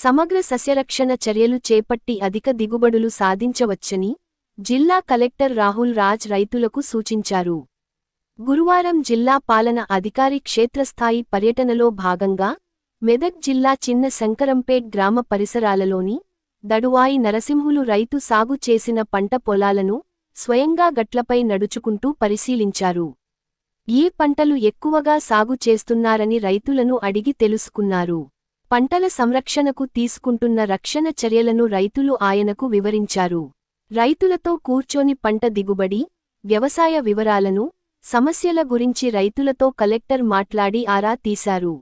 సమగ్ర సస్యరక్షణ చర్యలు చేపట్టి అధిక దిగుబడులు సాధించవచ్చని జిల్లా కలెక్టర్ రాహుల్ రాజ్ రైతులకు సూచించారు. గురువారం జిల్లా పాలన అధికారి క్షేత్రస్థాయి పర్యటనలో భాగంగా మెదక్ జిల్లా చిన్న శంకరంపేట్ గ్రామ పరిసరాలలోని దడువాయి నరసింహులు రైతు సాగు చేసిన పంట పొలాలను స్వయంగా గట్లపై నడుచుకుంటూ పరిశీలించారు. ఏ పంటలు ఎక్కువగా సాగు చేస్తున్నారని రైతులను అడిగి తెలుసుకున్నారు. పంటల సంరక్షణకు తీసుకుంటున్న రక్షణ చర్యలను రైతులు ఆయనకు వివరించారు. రైతులతో కూర్చొని పంట దిగుబడి, వ్యవసాయ వివరాలను, సమస్యల గురించి రైతులతో కలెక్టర్ మాట్లాడి ఆరా తీశారు.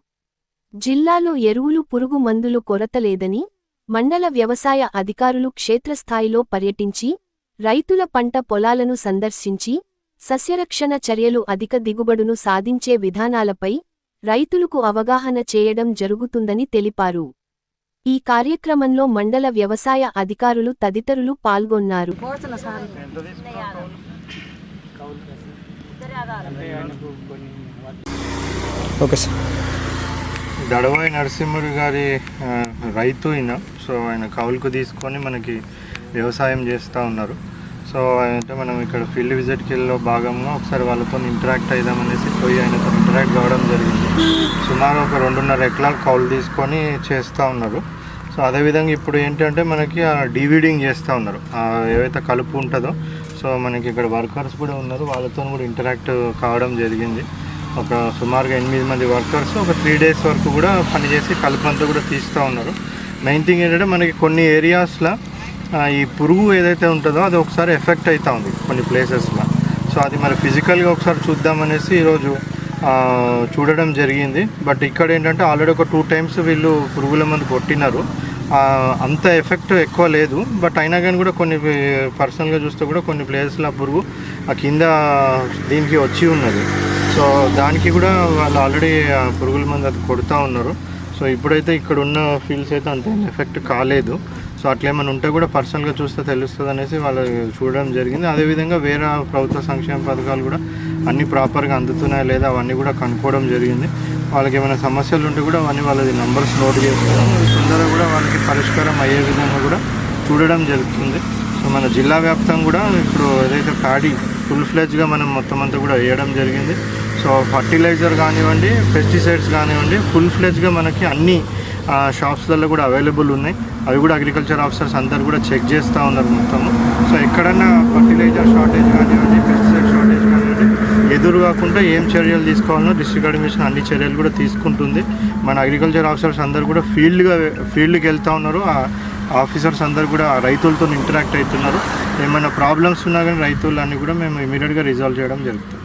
జిల్లాలో ఎరువులు, పురుగు మందులు కొరత లేదని మండల వ్యవసాయ అధికారులు క్షేత్రస్థాయిలో పర్యటించి రైతుల పంట పొలాలను సందర్శించి సస్యరక్షణ చర్యలు, అధిక దిగుబడును సాధించే విధానాలపై రైతులకు అవగాహన చేయడం జరుగుతుందని తెలిపారు. ఈ కార్యక్రమంలో మండల వ్యవసాయ అధికారులు తదితరులు పాల్గొన్నారు. దడవాయి నరసింహుడు గారి రైతు అయిన సో ఆయన కౌలుకు తీసుకొని మనకి వ్యవసాయం చేస్తూ ఉన్నారు. సో అంటే మనం ఇక్కడ ఫీల్డ్ విజిట్కి వెళ్ళి భాగంగా ఒకసారి వాళ్ళతో ఇంటరాక్ట్ అయిదామనేసి పోయి ఆయనతో ఇంటరాక్ట్ కావడం జరిగింది. సుమారు ఒక 2.5 ఎకరాలు కౌలు తీసుకొని చేస్తూ ఉన్నారు. సో అదేవిధంగా ఇప్పుడు ఏంటంటే మనకి డీవీడింగ్ చేస్తూ ఉన్నారు. ఏవైతే కలుపు ఉంటుందో సో మనకి ఇక్కడ వర్కర్స్ కూడా ఉన్నారు, వాళ్ళతో కూడా ఇంటరాక్ట్ కావడం జరిగింది. ఒక సుమారుగా 8 మంది వర్కర్స్ ఒక 3 డేస్ వరకు కూడా పనిచేసి కలుపంతా కూడా తీస్తూ ఉన్నారు. మెయిన్ థింగ్ ఏంటంటే మనకి కొన్ని ఏరియాస్లో ఈ పురుగు ఏదైతే ఉంటుందో అది ఒకసారి ఎఫెక్ట్ అవుతూ ఉంది కొన్ని ప్లేసెస్లో. సో అది మరి ఫిజికల్గా ఒకసారి చూద్దామనేసి ఈరోజు చూడడం జరిగింది. బట్ ఇక్కడ ఏంటంటే ఆల్రెడీ ఒక 2 టైమ్స్ వీళ్ళు పురుగుల మందు కొట్టినారు. అంత ఎఫెక్ట్ ఎక్కువ లేదు. బట్ అయినా కానీ కూడా కొన్ని పర్సనల్గా చూస్తే కూడా కొన్ని ప్లేసెస్లో పురుగు ఆ కింద దీనికి వచ్చి ఉన్నది. సో దానికి కూడా వాళ్ళు ఆల్రెడీ పురుగుల మందు అది కొడుతూ ఉన్నారు. సో ఇప్పుడైతే ఇక్కడ ఉన్న ఫీల్డ్స్ అయితే అంత ఎఫెక్ట్ కాలేదు. సో అట్లేమన్నా ఉంటే కూడా పర్సనల్గా చూస్తే తెలుస్తుంది అనేసి వాళ్ళు చూడడం జరిగింది. అదేవిధంగా వేరే ప్రభుత్వ సంక్షేమ పథకాలు కూడా అన్నీ ప్రాపర్గా అందుతున్నాయా లేదా అవన్నీ కూడా కనుక్కోవడం జరిగింది. వాళ్ళకి ఏమైనా సమస్యలు ఉంటే కూడా అవన్నీ వాళ్ళది నంబర్స్ నోట్ చేసుకోవడం, తొందరగా కూడా వాళ్ళకి పరిష్కారం అయ్యే విధంగా కూడా చూడడం జరుగుతుంది. సో మన జిల్లా వ్యాప్తంగా కూడా ఇప్పుడు ఏదైతే ప్యాడీ ఫుల్ ఫ్లెడ్జ్గా మనం మొత్తం అంతా కూడా వేయడం జరిగింది. సో ఫర్టిలైజర్ కానివ్వండి, పెస్టిసైడ్స్ కానివ్వండి, ఫుల్ ఫ్లెడ్జ్గా మనకి అన్ని షాప్స్లలో కూడా అవైలబుల్ ఉన్నాయి. అవి కూడా అగ్రికల్చర్ ఆఫీసర్స్ అందరు కూడా చెక్ చేస్తూ ఉన్నారు మొత్తము. సో ఎక్కడన్నా ఫర్టిలైజర్ షార్టేజ్ కానివ్వండి, పెస్టిసైడ్ షార్టేజ్ కానివ్వండి, ఎదురు కాకుండా ఏం చర్యలు తీసుకోవాలనో డిస్ట్రిక్ట్ అడ్మినిస్ట్రేషన్ అన్ని చర్యలు కూడా తీసుకుంటుంది. మన అగ్రికల్చర్ ఆఫీసర్స్ అందరు కూడా ఫీల్డ్కి వెళ్తూ ఉన్నారు. ఆఫీసర్స్ అందరు కూడా రైతులతో ఇంటరాక్ట్ అవుతున్నారు. ఏమైనా ప్రాబ్లమ్స్ ఉన్నా కానీ రైతులు అన్నీ కూడా మేము ఇమీడియట్గా రిజాల్వ్ చేయడం జరుగుతుంది.